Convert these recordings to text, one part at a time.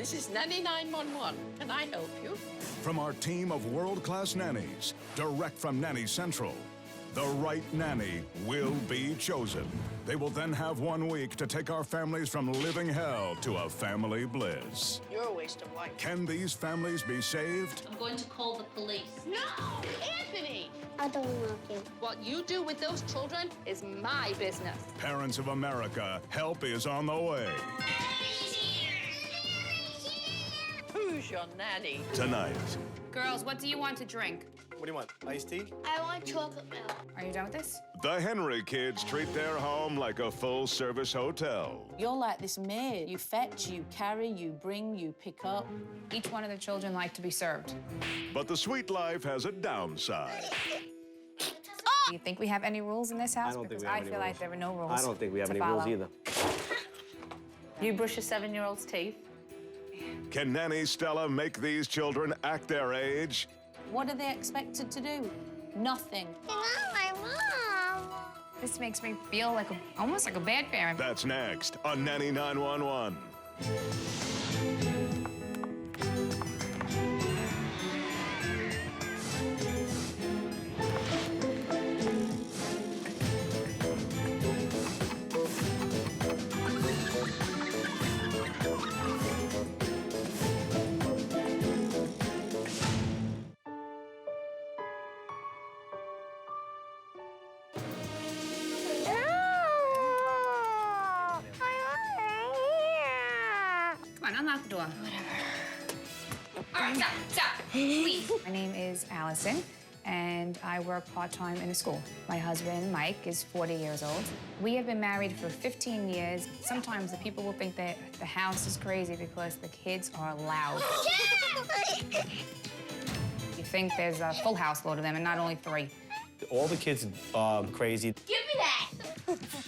This is Nanny 911. Can I help you? From our team of world-class nannies, direct from Nanny Central, the right nanny will be chosen. They will then have 1 week to take our families from living hell to a family bliss. You're a waste of life. Can these families be saved? I'm going to call the police. No! Anthony! I don't love you. What you do with those children is my business. Parents of America, help is on the way. Who's your nanny? Tonight. Girls, what do you want to drink? What do you want? Iced tea? I want chocolate milk. Are you done with this? The Henry kids treat their home like a full-service hotel. You're like this maid. You fetch, you carry, you bring, you pick up. Each one of the children like to be served. But the sweet life has a downside. Do you think we have any rules in this house? I don't think Because we have I any feel like rules. there are no rules. I don't think we have to any follow. rules either. You brush a 7-year-old's teeth? Can Nanny Stella make these children act their age? What are they expected to do? Nothing. You're not my mom. This makes me feel like almost like a bad parent. That's next on Nanny 911. Come on, unlock the door. All right, stop, please. My name is Allison, and I work part-time in a school. My husband, Mike, is 40 years old. We have been married for 15 years. Sometimes the people will think that the house is crazy because the kids are loud. You think there's a full houseload of them, and not only 3. All the kids are crazy. Give me that.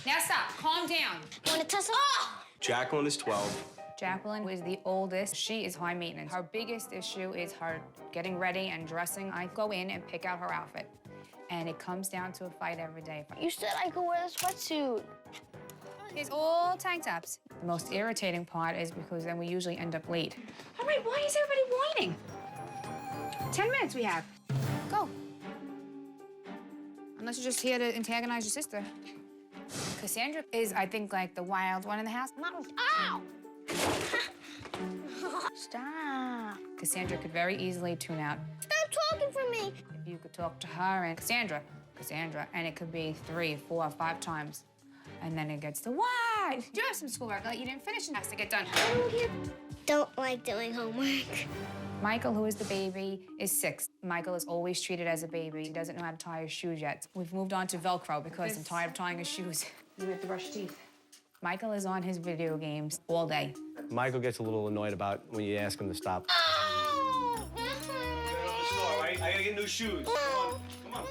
Now stop, calm down. Want to tussle? Jacqueline is 12. Jacqueline is the oldest. She is high maintenance. Her biggest issue is her getting ready and dressing. I go in and pick out her outfit. And it comes down to a fight every day. You said I could wear the sweatsuit. It's all tank tops. The most irritating part is because then we usually end up late. All right, why is everybody whining? 10 minutes we have. Go. Unless you're just here to antagonize your sister. Cassandra is, I think, like the wild one in the house. Mom, ow! Stop. Cassandra could very easily tune out. Stop talking for me. If you could talk to her and Cassandra, and it could be 3, 4, 5 times. And then it gets to, why? Do you have some schoolwork that you didn't finish and has to get done? Don't like doing homework. Michael, who is the baby, is 6. Michael is always treated as a baby. He doesn't know how to tie his shoes yet. We've moved on to Velcro because I'm tired of tying his shoes. You have to brush your teeth. Michael is on his video games all day. Michael gets a little annoyed about when you ask him to stop. Oh! I gotta get new shoes. Come on.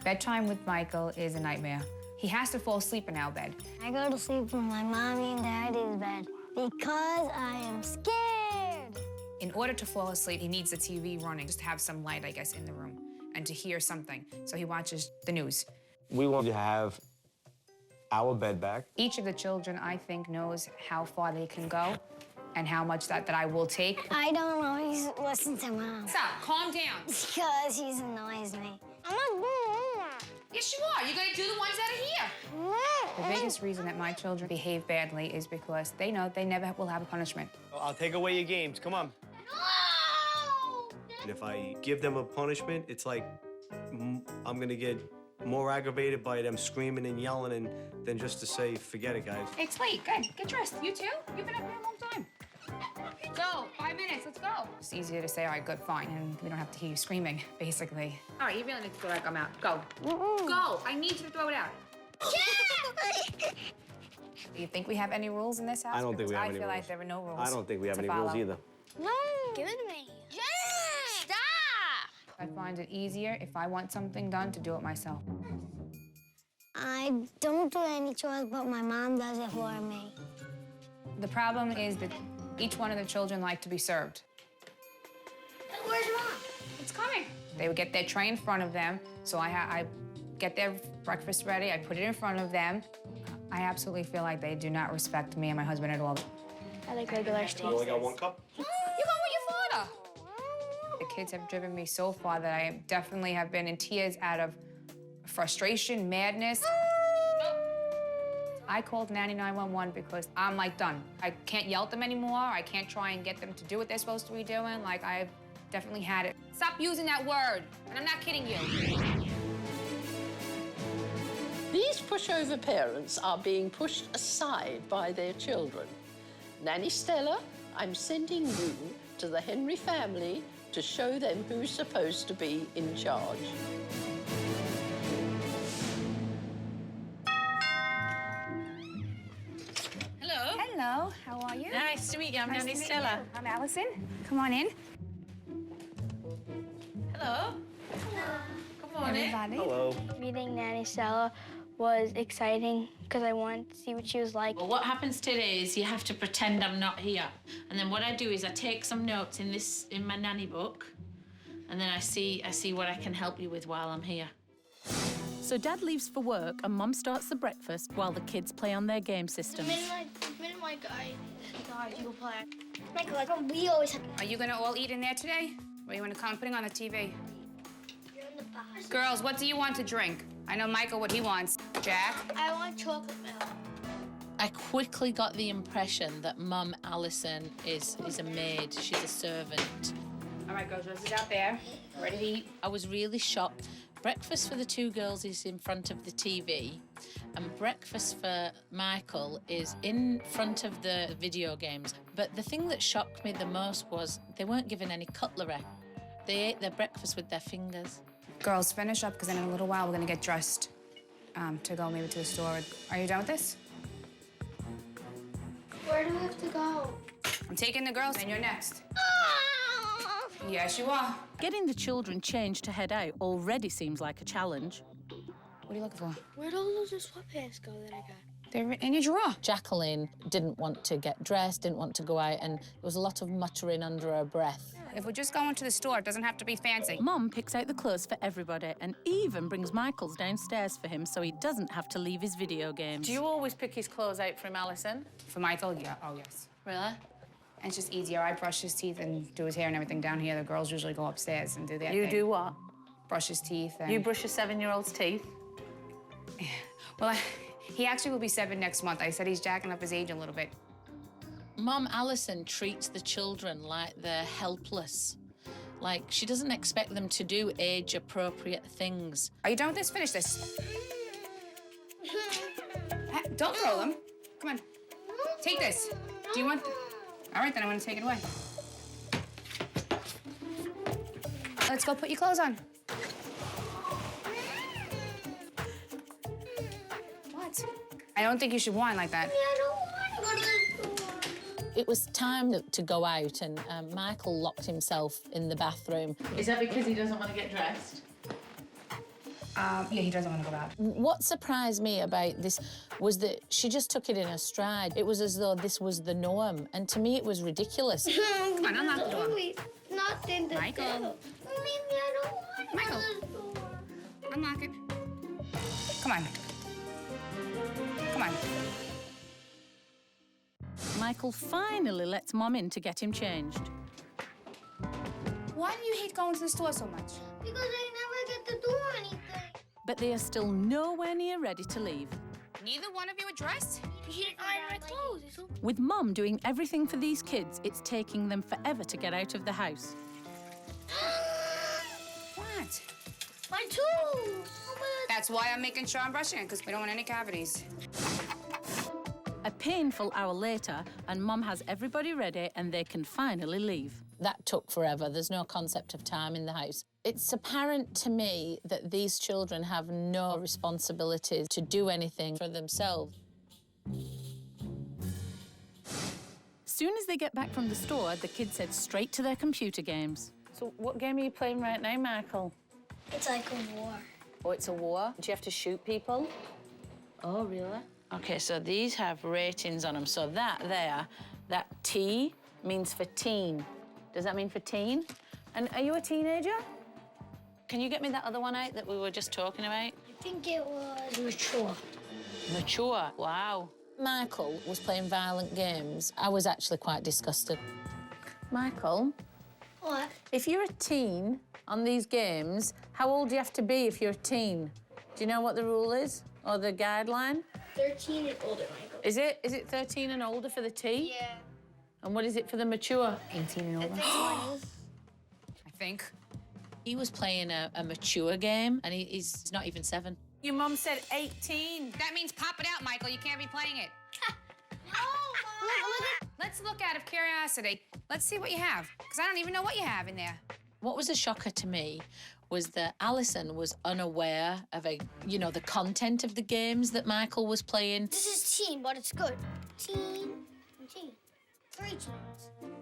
Bedtime with Michael is a nightmare. He has to fall asleep in our bed. I go to sleep in my mommy and daddy's bed because I am scared. In order to fall asleep, he needs the TV running, just to have some light, I guess, in the room, and to hear something. So he watches the news. We want to have our bed back. Each of the children, I think, knows how far they can go and how much that I will take. I don't always listen to Mom Stop, calm down. because he annoys me. I'm not doing that. Yes, you are. You're gonna do the ones that are here. The biggest reason that my children behave badly is because they know they never will have a punishment. I'll take away your games. Come on. No! And if I give them a punishment, it's like I'm gonna get more aggravated by them screaming and yelling than just to say, forget it, guys. It's late. Good. Get dressed. You too? You've been up here a long time. Go. 5 minutes. Let's go. It's easier to say, all right, good, fine, and we don't have to hear you screaming, basically. All right, you really need to feel like I'm out. Go. Go. I need you to throw it out. Do you think we have any rules in this house? I don't think we have any I feel rules. like there are no rules. I don't think we have to any follow. rules either. No! Give it to me. Jen! Stop! I find it easier if I want something done to do it myself. I don't do any chores, but my mom does it for me. The problem is that each one of the children like to be served. Where's Mom? It's coming. They would get their tray in front of them, so I get their breakfast ready, I put it in front of them. I absolutely feel like they do not respect me and my husband at all. I like regular steaks. You only got one cup? You going with your father? The kids have driven me so far that I definitely have been in tears out of frustration, madness. I called Nanny 911 because I'm, like, done. I can't yell at them anymore. I can't try and get them to do what they're supposed to be doing. Like, I've definitely had it. Stop using that word, and I'm not kidding you. These pushover parents are being pushed aside by their children. Nanny Stella, I'm sending you to the Henry family to show them who's supposed to be in charge. Hello. Hello, how are you? Nice to meet you. I'm Nanny Stella. I'm Allison. Come on in. Hello. Good morning. Everybody. Hello. Meeting Nanny Stella was exciting because I wanted to see what she was like. Well, what happens today is you have to pretend I'm not here. And then what I do is I take some notes in my nanny book, and then I see what I can help you with while I'm here. So Dad leaves for work and Mum starts the breakfast while the kids play on their game systems. Michael, we always have... Are you gonna all eat in there today? Or you wanna come putting on the TV? You're in the box. Girls, what do you want to drink? I know Michael what he wants. Jack? I want chocolate milk. I quickly got the impression that Mum Allison is a maid. She's a servant. All right, girls, Rose is out there. Ready to eat? I was really shocked. Breakfast for the two girls is in front of the TV, and breakfast for Michael is in front of the video games. But the thing that shocked me the most was they weren't given any cutlery. They ate their breakfast with their fingers. Girls, finish up, because in a little while we're gonna get dressed to go maybe to the store. Are you done with this? Where do we have to go? I'm taking the girls, and you're next. Yes, you are. Getting the children changed to head out already seems like a challenge. What are you looking for? Where'd all those sweatpants go that I got? They're in your drawer. Jacqueline didn't want to get dressed, didn't want to go out, and there was a lot of muttering under her breath. If we're just going to the store, it doesn't have to be fancy. Mum picks out the clothes for everybody and even brings Michael's downstairs for him so he doesn't have to leave his video games. Do you always pick his clothes out for him, Allison? For Michael, yeah. Oh, yes. Really? And it's just easier. I brush his teeth and do his hair and everything down here. The girls usually go upstairs and do their You thing. do what? Brush his teeth and... You brush a 7-year-old's teeth? Well, he actually will be 7 next month. I said he's jacking up his age a little bit. Mum Allison treats the children like they're helpless. Like, she doesn't expect them to do age-appropriate things. Are you done with this? Finish this. Don't throw them. Come on. Take this. Do you want... All right, then I'm gonna take it away. Let's go put your clothes on. What? I don't think you should whine like that. I don't want to go to the store. It was time to go out, and Michael locked himself in the bathroom. Is that because he doesn't want to get dressed? Yeah, he doesn't want to go out. What surprised me about this was that she just took it in her stride. It was as though this was the norm, and to me it was ridiculous. Come on, unlock the door. Not in the Michael. store. Mommy, I don't want to Michael. go to the store. Unlock it. Come on. Come on. Michael finally lets Mum in to get him changed. Why do you hate going to the store so much? Because I never get to do anything. But they are still nowhere near ready to leave. Neither one of you are dressed? You didn't iron my clothes. With Mum doing everything for these kids, it's taking them forever to get out of the house. What? My tools. That's why I'm making sure I'm brushing it, because we don't want any cavities. A painful hour later, and Mum has everybody ready and they can finally leave. That took forever. There's no concept of time in the house. It's apparent to me that these children have no responsibility to do anything for themselves. Soon as they get back from the store, the kids head straight to their computer games. So what game are you playing right now, Michael? It's like a war. Oh, it's a war? Do you have to shoot people? Oh, really? OK, so these have ratings on them. So that T means for teen. Does that mean for teen? And are you a teenager? Can you get me that other one out that we were just talking about? I think it was mature. Mature, wow. Michael was playing violent games. I was actually quite disgusted. Michael, What? if you're a teen on these games, how old do you have to be if you're a teen? Do you know what the rule is or the guideline? 13 and older, Michael. Is it 13 and older for the T? Yeah. And what is it for the mature? 18 and over. I I think. He was playing a mature game, and he's not even 7. Your mum said 18. That means pop it out, Michael. You can't be playing it. Let's look out of curiosity. Let's see what you have, because I don't even know what you have in there. What was a shocker to me was that Allison was unaware of the content of the games that Michael was playing. This is teen, but it's good. Teen and teen. 3 teens.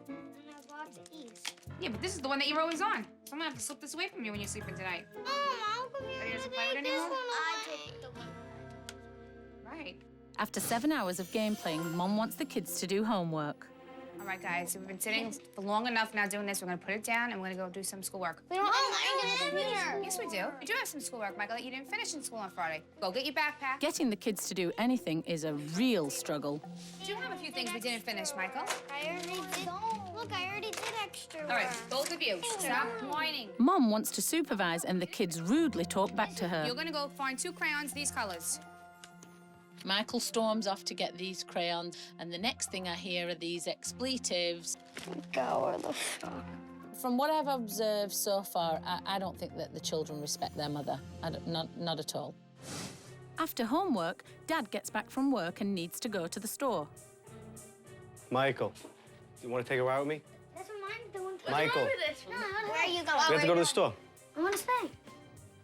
And I got to eat. Yeah, but this is the one that you're always on. So I'm gonna have to slip this away from you when you're sleeping tonight. How come you're Are you gonna gonna play with take it this anymore? one away? I took the one. Right. After 7 hours of game playing, Mom wants the kids to do homework. All right, guys, we've been sitting for long enough now doing this. We're gonna put it down and we're gonna go do some schoolwork. We don't have dinner. Yes, we do. We do have some schoolwork, Michael, that you didn't finish in school on Friday. Go get your backpack. Getting the kids to do anything is a real struggle. We do have a few things we didn't finish, Michael. I already did. Look, I already did extra work. All right, both of you, stop whining. Mom wants to supervise and the kids rudely talk back to her. You're gonna go find 2 crayons, these colors. Michael storms off to get these crayons, and the next thing I hear are these expletives. Go where the fuck. From what I've observed so far, I don't think that the children respect their mother. Not at all. After homework, Dad gets back from work and needs to go to the store. Michael, you want to take a ride with me? That's what mine's doing. Michael. No, where are you going? We have to go to the store. I want to stay.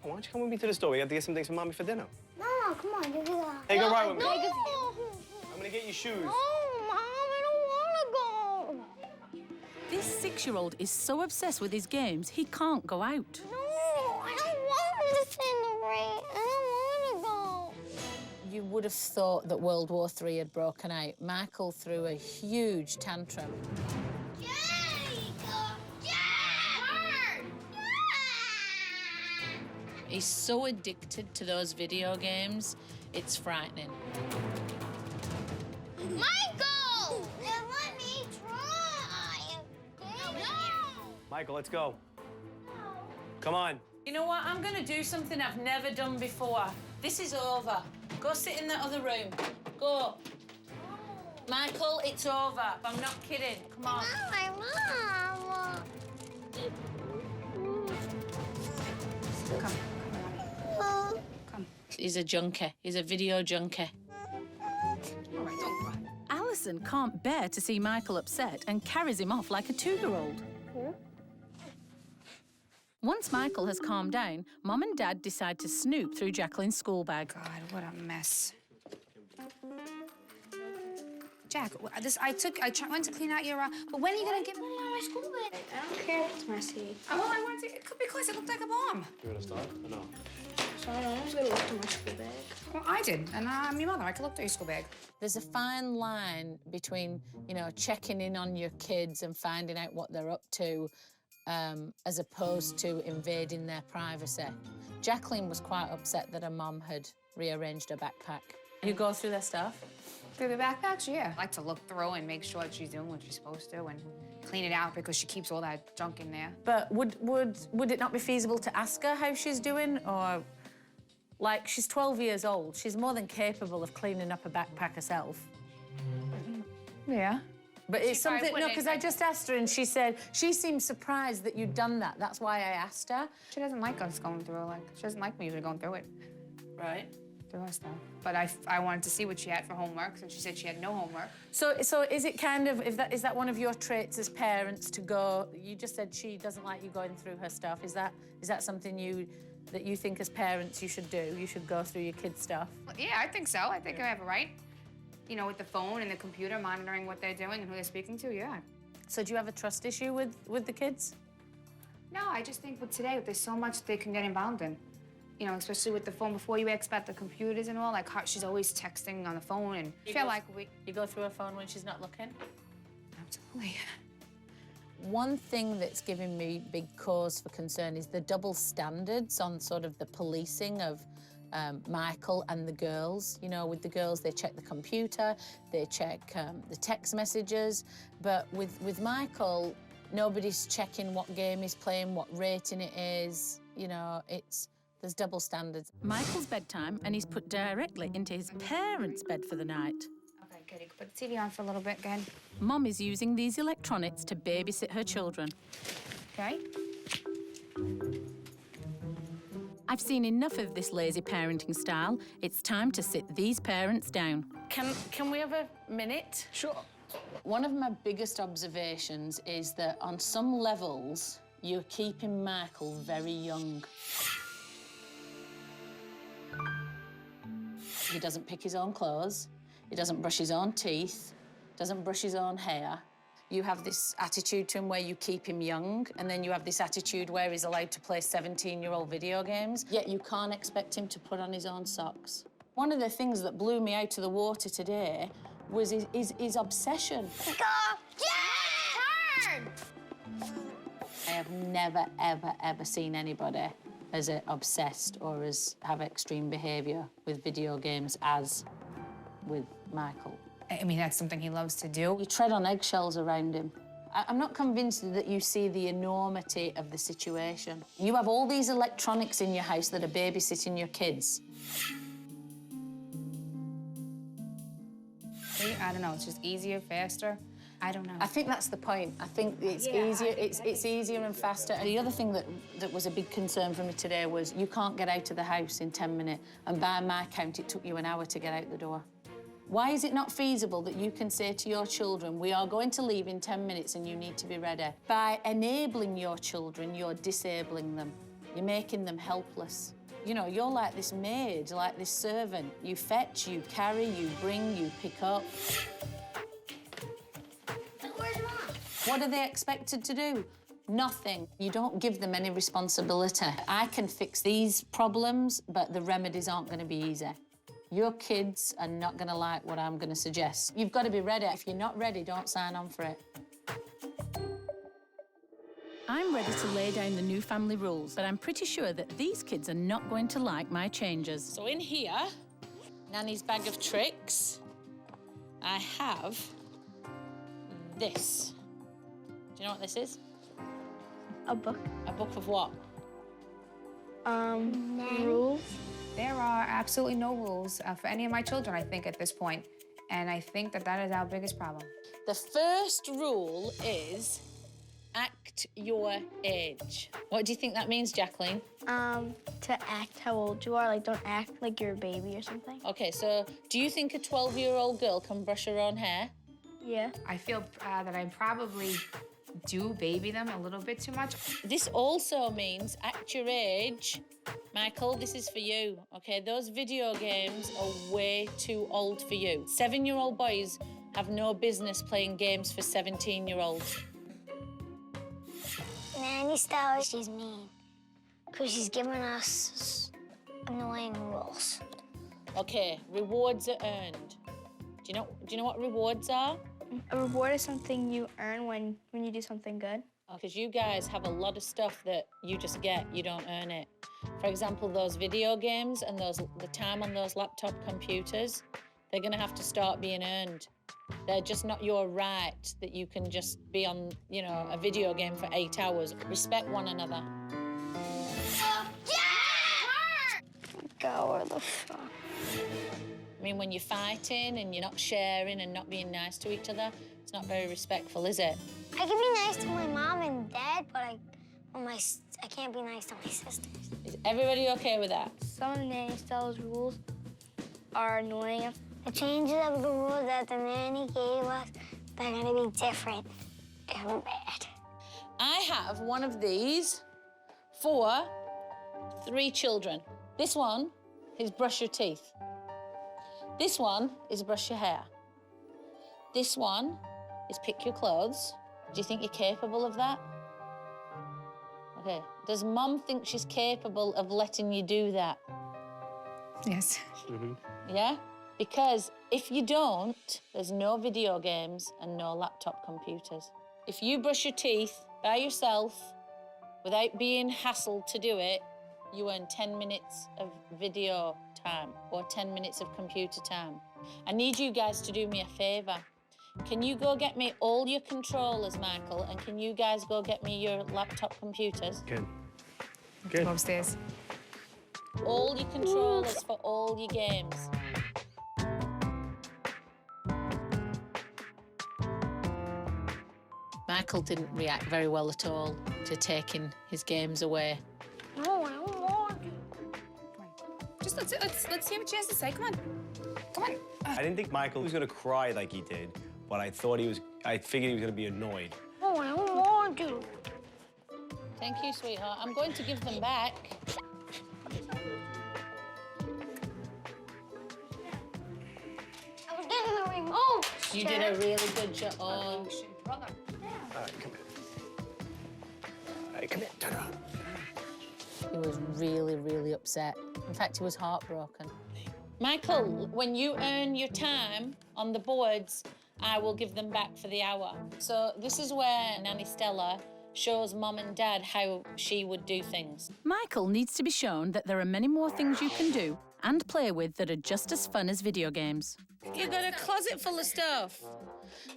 Why don't you come with me to the store? We have to get some things for Mommy for dinner. No, come on, you do that. Take a ride with me. No. I'm gonna get you shoes. Oh, Mom, I don't want to go. This 6-year-old is so obsessed with his games, he can't go out. No, I don't want to stay in the rain. I don't want to go. You would have thought that World War III had broken out. Michael threw a huge tantrum. He's so addicted to those video games, it's frightening. Michael! Let me try. No. Michael, let's go. Come on. You know what? I'm going to do something I've never done before. This is over. Go sit in that other room. Go. Michael, it's over. I'm not kidding. Come on. My mom. Come. Come. He's a junkie. He's a video junkie. All right, don't cry. Allison can't bear to see Michael upset and carries him off like a 2-year-old. Once Michael has calmed down, Mom and Dad decide to snoop through Jacqueline's school bag. God, what a mess. Jack, went to clean out your, but when are you gonna give me My school bag. I don't care if it's messy. Well, I wanted to, it could be because it looked like a bomb. You wanna start or no? So I'm just gonna look through my school bag. Well, I did, and I'm your mother. I could look through your school bag. There's a fine line between, checking in on your kids and finding out what they're up to, as opposed to invading their privacy. Jacqueline was quite upset that her mum had rearranged her backpack. You go through their stuff? Through the backpacks, yeah. I like to look through and make sure that she's doing what she's supposed to and clean it out because she keeps all that junk in there. But would it not be feasible to ask her how she's doing? Or, like, she's 12 years old. She's more than capable of cleaning up a backpack herself. Yeah. But it's She probably something, no, wouldn't because I just asked her and she said she seemed surprised that you'd done that. That's why I asked her. She doesn't like us going through it. She doesn't like me usually going through it. Right. Through her stuff. But I wanted to see what she had for homework, and she said she had no homework. So is it kind of, is that one of your traits as parents to go, you just said she doesn't like you going through her stuff. Is that something that you think as parents you should do? You should go through your kids' stuff? Well, yeah, I think so. I think I have a right. You know, with the phone and the computer, monitoring what they're doing and who they're speaking to, yeah. So do you have a trust issue with the kids? No, I just think with today, there's so much they can get involved in. You know, especially with the phone. Before you ask about the computers and all, like she's always texting on the phone, and I feel like You go through her phone when she's not looking? Absolutely. One thing that's giving me big cause for concern is the double standards on sort of the policing of Michael and the girls. You know, with the girls, they check the computer, they check the text messages. But with Michael, nobody's checking what game he's playing, what rating it is. You know, there's double standards. Michael's bedtime, and he's put directly into his parents' bed for the night. Okay, good. You can put the TV on for a little bit, good. Mom is using these electronics to babysit her children. Okay. I've seen enough of this lazy parenting style. It's time to sit these parents down. Can we have a minute? Sure. One of my biggest observations is that on some levels, you're keeping Michael very young. He doesn't pick his own clothes, he doesn't brush his own teeth, doesn't brush his own hair. You have this attitude to him where you keep him young, and then you have this attitude where he's allowed to play 17-year-old video games, yet you can't expect him to put on his own socks. One of the things that blew me out of the water today was his obsession. Go! Yeah! Turn! I have never, ever, ever seen anybody as obsessed or as have extreme behaviour with video games as with Michael. I mean, that's something he loves to do. You tread on eggshells around him. I'm not convinced that you see the enormity of the situation. You have all these electronics in your house that are babysitting your kids. I don't know, it's just easier, faster. I don't know. I think that's the point. I think it's easier. It's easier and faster. The other thing that was a big concern for me today was you can't get out of the house in 10 minutes, and by my count, it took you an hour to get out the door. Why is it not feasible that you can say to your children, we are going to leave in 10 minutes and you need to be ready? By enabling your children, you're disabling them. You're making them helpless. You know, you're like this maid, like this servant. You fetch, you carry, you bring, you pick up. Where's Mom? What are they expected to do? Nothing. You don't give them any responsibility. I can fix these problems, but the remedies aren't going to be easy. Your kids are not going to like what I'm going to suggest. You've got to be ready. If you're not ready, don't sign on for it. I'm ready to lay down the new family rules, but I'm pretty sure that these kids are not going to like my changes. So in here, Nanny's bag of tricks, I have this. Do you know what this is? A book. A book of what? Rules. There are absolutely no rules for any of my children, I think, at this point. And I think that that is our biggest problem. The first rule is act your age. What do you think that means, Jacqueline? To act how old you are. Like, don't act like you're a baby or something. Okay, so do you think a 12-year-old girl can brush her own hair? Yeah. I feel that I probably do baby them a little bit too much. This also means act your age. Michael, this is for you, okay? Those video games are way too old for you. 7-year-old boys have no business playing games for 17-year-olds. Nanny Stella, she's mean. Because she's giving us annoying rules. Okay, rewards are earned. Do you know what rewards are? A reward is something you earn when you do something good. Because you guys have a lot of stuff that you just get, you don't earn it. For example, those video games and the time on those laptop computers, they're going to have to start being earned. They're just not your right that you can just be on, you know, a video game for 8 hours. Respect one another. Go or the fuck. I mean, when you're fighting and you're not sharing and not being nice to each other, it's not very respectful, is it? I can be nice to my mom and dad, but I can't be nice to my sisters. Is everybody okay with that? Some of Nanny Stella's rules are annoying. The changes of the rules that the nanny gave us, they're gonna be different and bad. I have one of these for 3 children. This one is brush your teeth. This one is brush your hair. This one is pick your clothes. Do you think you're capable of that? Okay. Does Mum think she's capable of letting you do that? Yes. Yeah? Because if you don't, there's no video games and no laptop computers. If you brush your teeth by yourself without being hassled to do it, you earn 10 minutes of video time or 10 minutes of computer time. I need you guys to do me a favour. Can you go get me all your controllers, Michael, and can you guys go get me your laptop computers? Can. Go upstairs. All your controllers for all your games. Michael didn't react very well at all to taking his games away. No, I don't want to. Just let's hear what she has to say. Come on. Come on. I didn't think Michael was gonna cry like he did, but I figured he was gonna be annoyed. No, I don't want to. Thank you, sweetheart. I'm going to give them back. I was getting the remote. You did a really good job. Oh, Brother. All right, come here. All right, come here, turn around. he was really, really upset. In fact, he was heartbroken. Michael, when you earn your time on the boards, I will give them back for the hour. So this is where Nanny Stella shows Mum and Dad how she would do things. Michael needs to be shown that there are many more things you can do and play with that are just as fun as video games. You got a closet full of stuff.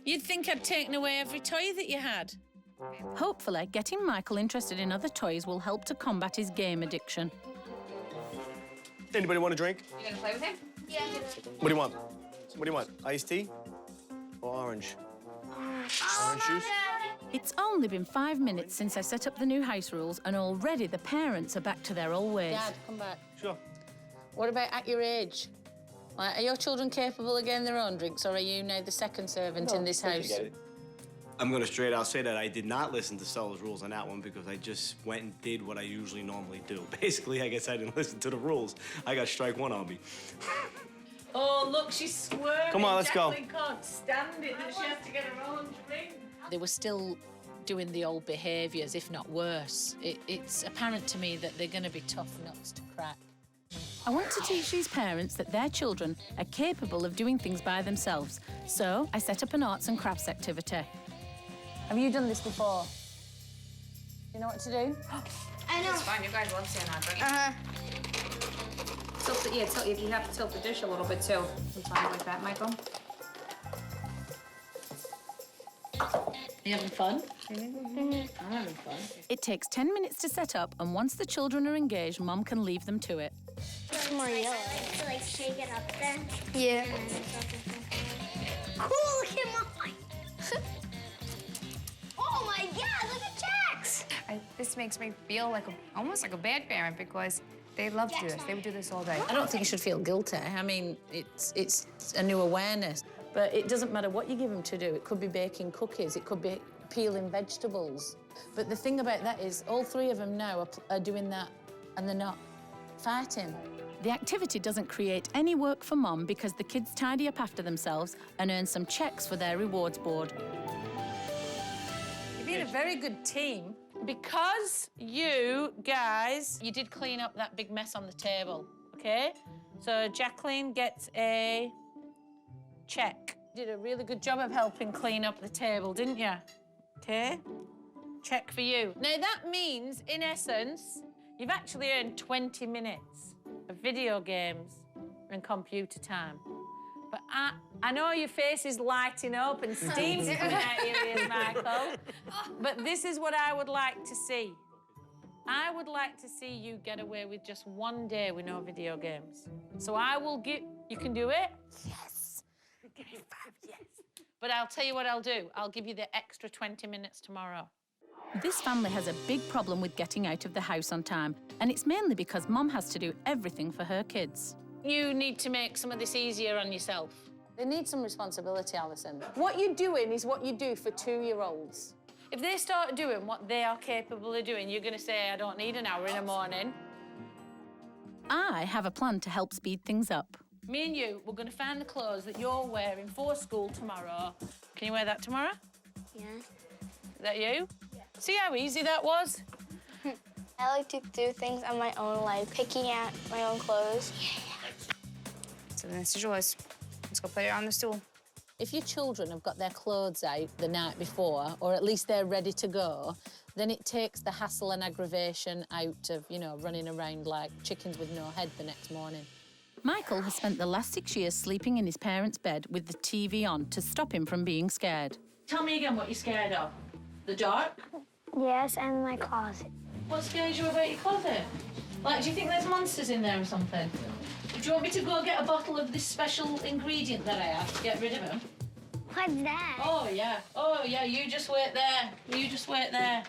You'd think I'd taken away every toy that you had. Hopefully, getting Michael interested in other toys will help to combat his game addiction. Anybody want a drink? You gonna play with him? Yeah. What do you want? What do you want? Iced tea or orange? Orange juice? It's only been 5 minutes since I set up the new house rules, and already the parents are back to their old ways. Dad, come back. Sure. What about at your age? Like, are your children capable of getting their own drinks, or are you now the second servant in this house? I'm gonna straight out say that I did not listen to Stella's rules on that one because I just went and did what I usually normally do. Basically, I guess I didn't listen to the rules. I got strike one on me. Oh, look, she's swerving. Come on, let's go. Jacqueline can't stand it that she has to get her own drink. They were still doing the old behaviours, if not worse. It's apparent to me that they're going to be tough nuts to crack. I want to teach these parents that their children are capable of doing things by themselves, so I set up an arts and crafts activity. Have you done this before? You know what to do? I know. It's fine. You guys love seeing that, don't you? Tilt. You have to tilt the dish a little bit too. It's fine like that, Michael. You having fun? I'm having fun. It takes 10 minutes to set up, and once the children are engaged, Mum can leave them to it. It's more yellow. To like shake it up then. Yeah. Cool, look at mine. Oh my God, look at Jack's. This makes me feel like almost like a bad parent because they love to do this. They would do this all day. I don't think you should feel guilty. I mean, it's a new awareness. But it doesn't matter what you give them to do. It could be baking cookies. It could be peeling vegetables. But the thing about that is all three of them now are doing that and they're not fighting. The activity doesn't create any work for Mum because the kids tidy up after themselves and earn some checks for their rewards board. You've been a very good team because you guys, you did clean up that big mess on the table, OK? So Jacqueline gets a check. You did a really good job of helping clean up the table, didn't you? OK? Check for you. Now, that means, in essence, you've actually earned 20 minutes of video games and computer time. But I know your face is lighting up and steam's coming out your ears, Michael. But this is what I would like to see. I would like to see you get away with just one day with no video games. So I will give... You can do it? Yes. Yes. But I'll tell you what I'll do. I'll give you the extra 20 minutes tomorrow. This family has a big problem with getting out of the house on time, and it's mainly because Mum has to do everything for her kids. You need to make some of this easier on yourself. They need some responsibility, Allison. What you're doing is what you do for 2-year-olds. If they start doing what they are capable of doing, you're going to say, I don't need an hour in the morning. I have a plan to help speed things up. Me and you, we're going to find the clothes that you're wearing for school tomorrow. Can you wear that tomorrow? Yeah. Is that you? Yeah. See how easy that was? I like to do things on my own, like picking out my own clothes. So then this is yours. Let's go put it on the stool. If your children have got their clothes out the night before, or at least they're ready to go, Then it takes the hassle and aggravation out of, you know, running around like chickens with no head the next morning. Michael has spent the last 6 years sleeping in his parents' bed with the TV on to stop him from being scared. Tell me again what you're scared of. The dark? Yes, and my closet. What scares you about your closet? Like, do you think there's monsters in there or something? Do you want me to go get a bottle of this special ingredient that I have to get rid of them? What's that? Oh, yeah, you just wait there. You just wait there.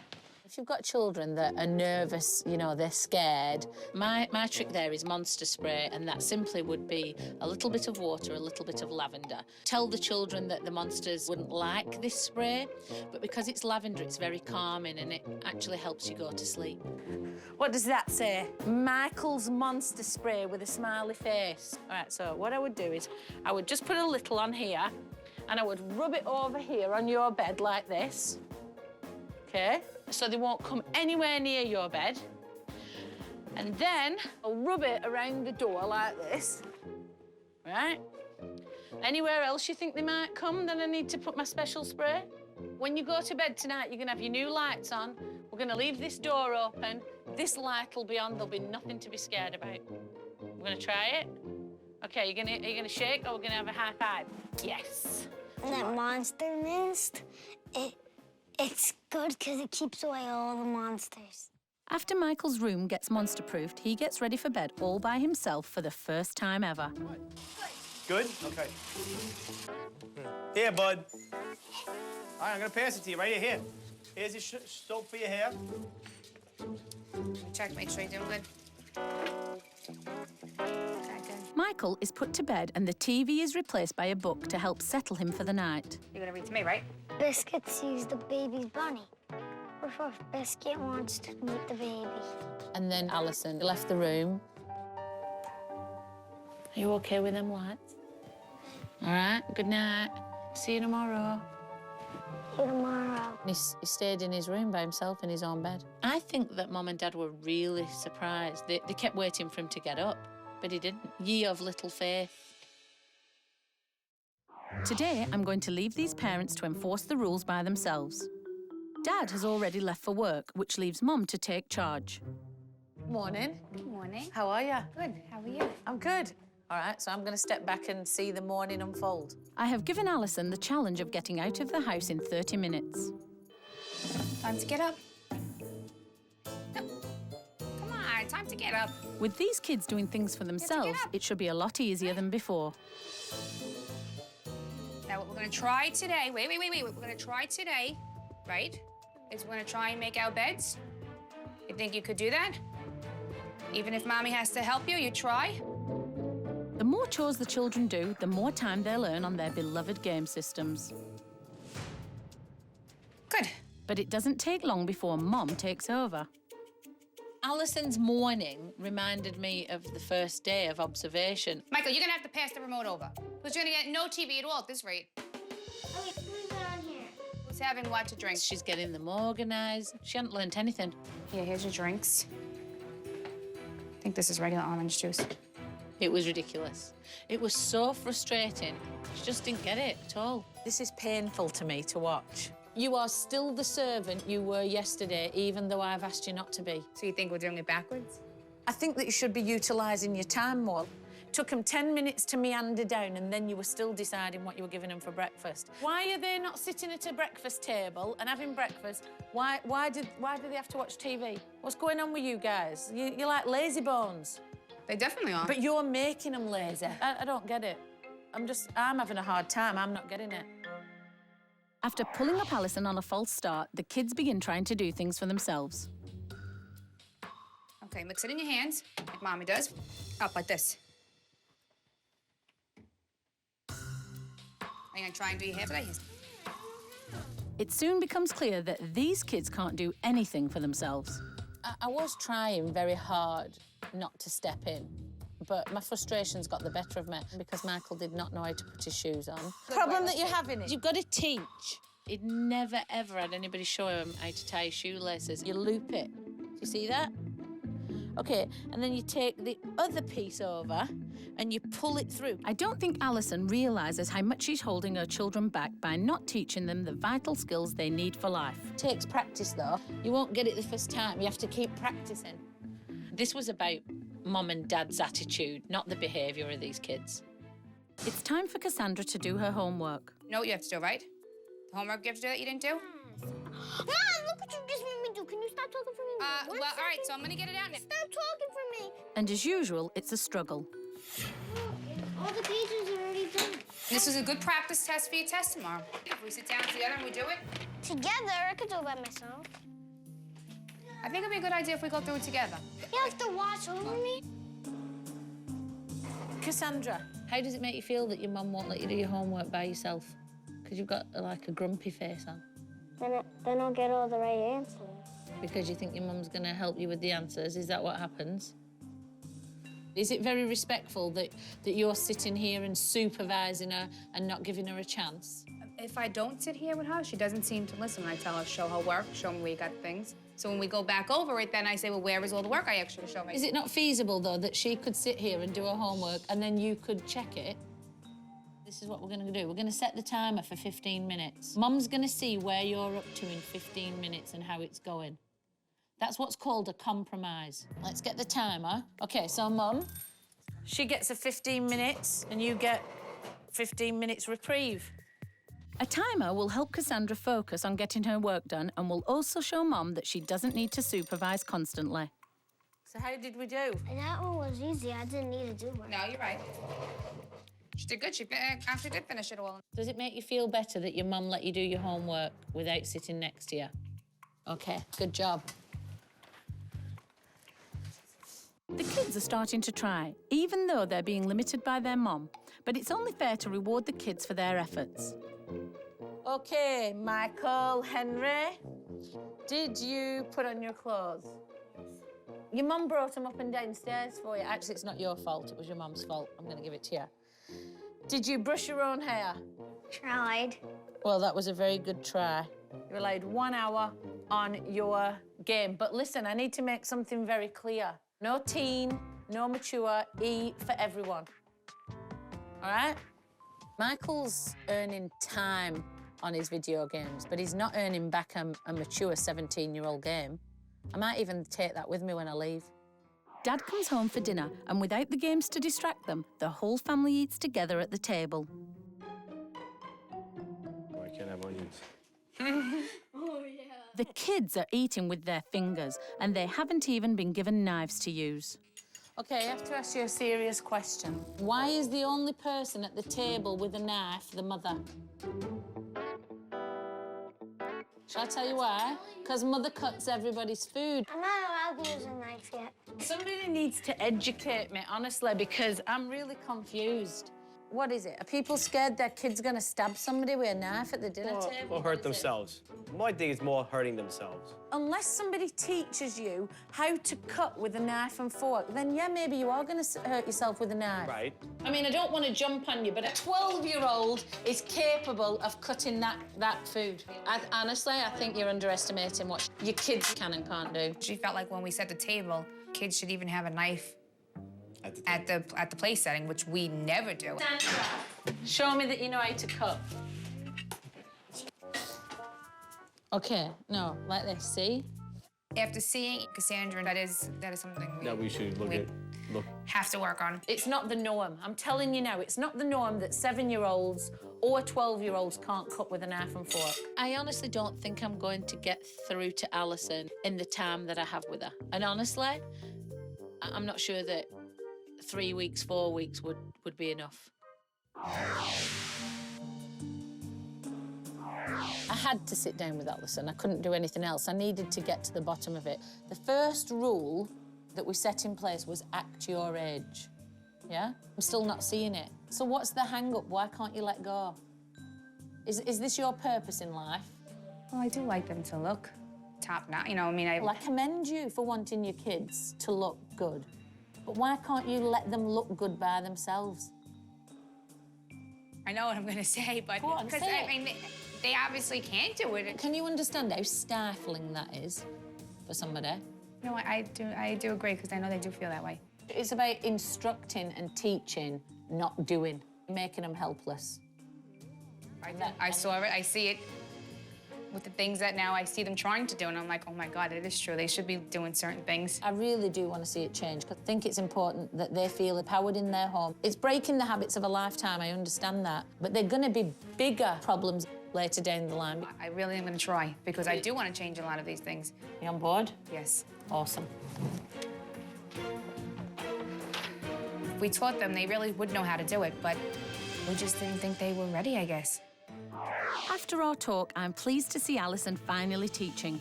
If you've got children that are nervous, you know, they're scared, my trick there is monster spray, and that simply would be a little bit of water, a little bit of lavender. Tell the children that the monsters wouldn't like this spray, but because it's lavender, it's very calming and it actually helps you go to sleep. What does that say? Michael's monster spray with a smiley face. All right, so what I would do is I would just put a little on here and I would rub it over here on your bed like this, okay? So they won't come anywhere near your bed. And then I'll rub it around the door like this, right? Anywhere else you think they might come, then I need to put my special spray. When you go to bed tonight, you're gonna have your new lights on. We're gonna leave this door open. This light will be on, there'll be nothing to be scared about. We're gonna try it? Okay, are you gonna shake or we're gonna have a high five? Yes. And that monster mist, it's good because it keeps away all the monsters. After Michael's room gets monster-proofed, he gets ready for bed all by himself for the first time ever. Good? Okay. Here, bud. All right, I'm gonna pass it to you right here. Here's your soap for your hair. Check, make sure you're doing good. Okay, good. Michael is put to bed and the TV is replaced by a book to help settle him for the night. You're gonna read to me, right? Biscuit sees the baby's bunny. Before Biscuit wants to meet the baby. And then Allison left the room. Are you okay with them lights? All right, good night. See you tomorrow. See you tomorrow. He stayed in his room by himself in his own bed. I think that Mum and Dad were really surprised. They kept waiting for him to get up, but he didn't. Ye of little faith. Today, I'm going to leave these parents to enforce the rules by themselves. Dad has already left for work, which leaves Mum to take charge. Morning. Good morning. How are you? Good. How are you? I'm good. All right, so I'm going to step back and see the morning unfold. I have given Allison the challenge of getting out of the house in 30 minutes. Time to get up. No. Come on, time to get up. With these kids doing things for themselves, it should be a lot easier than before. Now, what we're gonna try today, wait. What we're gonna try today, right, is we're gonna try and make our beds. You think you could do that? Even if Mommy has to help you, you try? The more chores the children do, the more time they'll earn on their beloved game systems. Good. But it doesn't take long before Mom takes over. Allison's morning reminded me of the first day of observation. Michael, you're gonna have to pass the remote over. Because you're gonna get no TV at all at this rate. Oh, wait, move that on here. Who's having what to drink? She's getting them organised. She hadn't learnt anything. Here, here's your drinks. I think this is regular orange juice. It was ridiculous. It was so frustrating. She just didn't get it at all. This is painful to me to watch. You are still the servant you were yesterday, even though I've asked you not to be. So you think we're doing it backwards? I think that you should be utilising your time more. Took them 10 minutes to meander down and then you were still deciding what you were giving them for breakfast. Why are they not sitting at a breakfast table and having breakfast? Why do they have to watch TV? What's going on with you guys? You're like lazy bones. They definitely are. But you're making them lazy. I don't get it. I'm having a hard time. I'm not getting it. After pulling up Allison on a false start, the kids begin trying to do things for themselves. Okay, mix it in your hands, like Mommy does. Up like this. Are you gonna try and do your hair today? It soon becomes clear that these kids can't do anything for themselves. I was trying very hard not to step in, but my frustrations got the better of me because Michael did not know how to put his shoes on. The problem that you're having is you've got to teach. He'd never, ever had anybody show him how to tie his shoelaces. You loop it. Do you see that? OK, and then you take the other piece over and you pull it through. I don't think Allison realises how much she's holding her children back by not teaching them the vital skills they need for life. It takes practice, though. You won't get it the first time. You have to keep practicing. This was about Mum and Dad's attitude, not the behaviour of these kids. It's time for Cassandra to do her homework. You know what you have to do, right? The homework you have to do that you didn't do? Mom, look what you just made me do. Can you stop talking for me? Well, all right, so I'm gonna get it out now. Stop talking for me. And as usual, it's a struggle. All the pages are already done. This is a good practice test for your test tomorrow. If we sit down together and we do it, Together, I could do it by myself. I think it'd be a good idea if we go through it together. You have to watch over me. Cassandra, how does it make you feel that your mum won't let you do your homework by yourself? Because you've got, like, a grumpy face on. Then I'll get all the right answers. Because you think your mum's going to help you with the answers. Is that what happens? Is it very respectful that you're sitting here and supervising her and not giving her a chance? If I don't sit here with her, she doesn't seem to listen when I tell her, show her work, show me where you got things. So when we go back over it, then I say, well, where is all the work I actually show me? Is it not feasible, though, that she could sit here and do her homework and then you could check it? This is what we're going to do. We're going to set the timer for 15 minutes. Mum's going to see where you're up to in 15 minutes and how it's going. That's what's called a compromise. Let's get the timer. OK, so Mum, she gets a 15 minutes and you get 15 minutes reprieve. A timer will help Cassandra focus on getting her work done and will also show Mum that she doesn't need to supervise constantly. So how did we do? That one was easy. I didn't need to do one. No, you're right. She did good. She actually did finish it all. Does it make you feel better that your mum let you do your homework without sitting next to you? OK, good job. The kids are starting to try, even though they're being limited by their mum. But it's only fair to reward the kids for their efforts. OK, Michael, Henry, did you put on your clothes? Your mum brought them up and downstairs for you. Actually, it's not your fault. It was your mum's fault. I'm going to give it to you. Did you brush your own hair? Tried. Well, that was a very good try. You're allowed 1 hour on your game. But listen, I need to make something very clear. No teen, no mature, E for everyone. All right? Michael's earning time on his video games, but he's not earning back a mature 17-year-old game. I might even take that with me when I leave. Dad comes home for dinner, and without the games to distract them, the whole family eats together at the table. Oh, I can't have onions. Oh, yeah. The kids are eating with their fingers, and they haven't even been given knives to use. OK, I have to ask you a serious question. Why is the only person at the table with a knife the mother? Shall I tell you why? Because Mother cuts everybody's food. I'm not allowed to use a knife yet. Somebody needs to educate me, honestly, because I'm really confused. What is it? Are people scared their kid's going to stab somebody with a knife at the dinner table? Or hurt themselves. My thing is more hurting themselves. Unless somebody teaches you how to cut with a knife and fork, then, yeah, maybe you are going to hurt yourself with a knife. Right. I mean, I don't want to jump on you, but a 12-year-old is capable of cutting that food. Honestly, I think you're underestimating what your kids can and can't do. She felt like when we set the table, kids should even have a knife at the play setting, which we never do. Sandra, show me that you know how to cut. OK, no, like this, see? After seeing Cassandra, that is something we should look. have to work on. It's not the norm. I'm telling you now, it's not the norm that 7-year-olds or 12-year-olds can't cut with a knife and fork. I honestly don't think I'm going to get through to Allison in the time that I have with her. And honestly, I'm not sure that 3 weeks, 4 weeks would be enough. I had to sit down with Allison. I couldn't do anything else. I needed to get to the bottom of it. The first rule that we set in place was act your age, yeah? I'm still not seeing it. So what's the hang-up? Why can't you let go? Is this your purpose in life? Well, I do like them to look top-notch, you know, I mean, Well, I commend you for wanting your kids to look good. But why can't you let them look good by themselves? I know what I'm going to say, but... Go on, because, say I it. mean, they obviously can't do it. Can you understand how stifling that is for somebody? No, I do agree, because I know they do feel that way. It's about instructing and teaching, not doing, making them helpless. I saw it, I see it with the things that now I see them trying to do, and I'm like, oh my God, it is true. They should be doing certain things. I really do want to see it change, because I think it's important that they feel empowered in their home. It's breaking the habits of a lifetime, I understand that, but they're going to be bigger problems later down the line. I really am going to try, because I do want to change a lot of these things. You on board? Yes. Awesome. If we taught them, they really would know how to do it, but we just didn't think they were ready, I guess. After our talk, I'm pleased to see Allison finally teaching.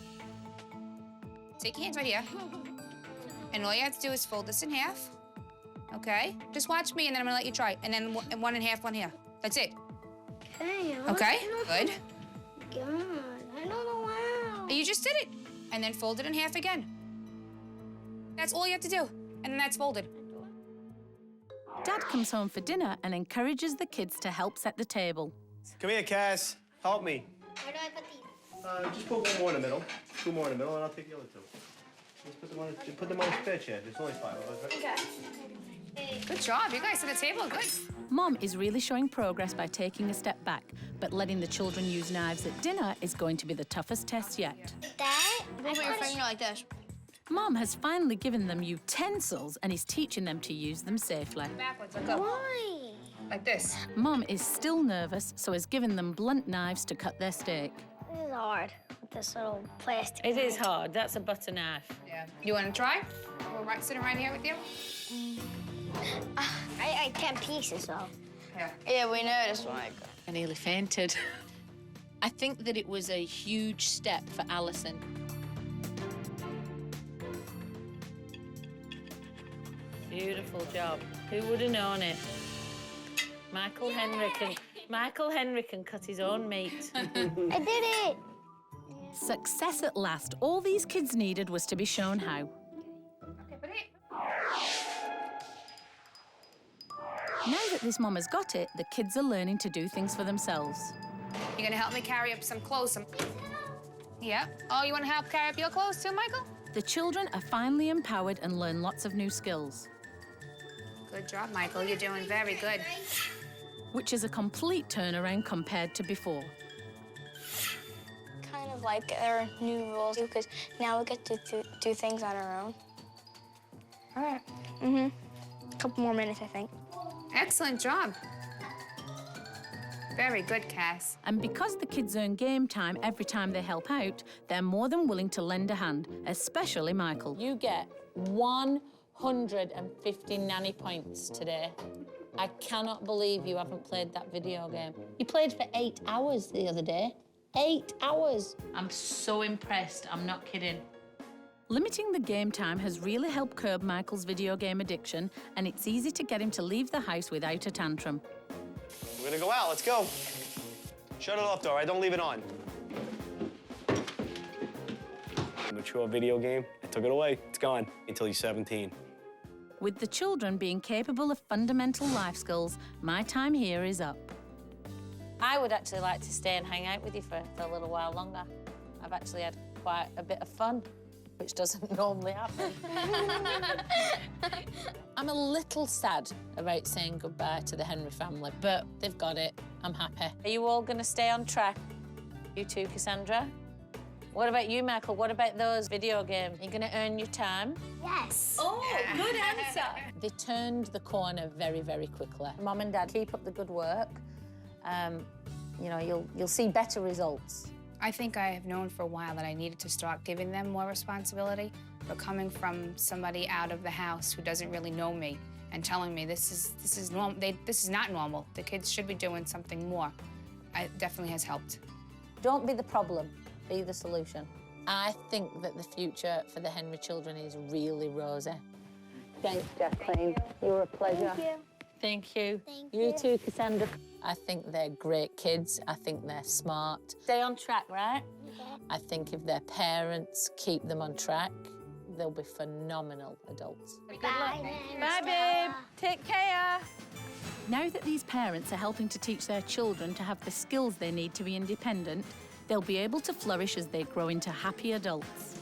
Take your hands right here. And all you have to do is fold this in half. Okay? Just watch me, and then I'm gonna let you try. And then one in half, one here. That's it. Okay? Good. God, I don't know how. You just did it. And then fold it in half again. That's all you have to do. And then that's folded. Dad comes home for dinner and encourages the kids to help set the table. Come here, Cass. Help me. Where do I put these? Just put one more in the middle. Two more in the middle, and I'll take the other two. Just put them on the spare chair. There's only 5 of us, right? Okay. Good job. You guys set the table. Good. Mom is really showing progress by taking a step back, but letting the children use knives at dinner is going to be the toughest test yet. That? I put your finger like this. Mom has finally given them utensils and is teaching them to use them safely. Backwards. Look up. Why? Like this. Mom is still nervous, so has given them blunt knives to cut their steak. This is hard with this little plastic. It is hard. That's a butter knife. Yeah. You want to try? We're sitting right here with you. I 10 pieces, though. Yeah. Yeah, we noticed when I nearly fainted. I think that it was a huge step for Allison. Beautiful job. Who would have known it? Michael Henry can cut his own meat. I did it. Success at last. All these kids needed was to be shown how. Okay, put it. Now that this mom has got it, the kids are learning to do things for themselves. You're gonna help me carry up some clothes. Yeah. Oh, you want to help carry up your clothes too, Michael? The children are finally empowered and learn lots of new skills, Good job, Michael. You're doing very good. which is a complete turnaround compared to before. kind of like our new rules because now we get to do things on our own. All right. A couple more minutes, I think. Excellent job. Very good, Cass. And because the kids earn game time every time they help out, they're more than willing to lend a hand, especially Michael. You get 150 nanny points today. I cannot believe you haven't played that video game. You played for 8 hours the other day. 8 hours. I'm so impressed. I'm not kidding. Limiting the game time has really helped curb Michael's video game addiction, and it's easy to get him to leave the house without a tantrum. We're gonna go out. Let's go. Shut it off, though. All right? Don't leave it on. Mature video game. I took it away. It's gone until he's 17. With the children being capable of fundamental life skills, my time here is up. I would actually like to stay and hang out with you for a little while longer. I've actually had quite a bit of fun, which doesn't normally happen. I'm a little sad about saying goodbye to the Henry family, but they've got it. I'm happy. Are you all going to stay on track? You too, Cassandra? What about you, Michael? What about those video games? Are you going to earn your time? Yes. Oh, good answer. They turned the corner very, very quickly. Mum and Dad, keep up the good work. You know, you'll see better results. I think I have known for a while that I needed to start giving them more responsibility, but coming from somebody out of the house who doesn't really know me and telling me this is not normal. The kids should be doing something more. It definitely has helped. Don't be the problem, be the solution. I think that the future for the Henry children is really rosy. Thanks, Jacqueline. You were a pleasure. Thank you. Thank you. You too, Cassandra. I think they're great kids. I think they're smart. Stay on track, right? I think if their parents keep them on track, they'll be phenomenal adults. Bye, Bye, babe. Take care. Now that these parents are helping to teach their children to have the skills they need to be independent, they'll be able to flourish as they grow into happy adults.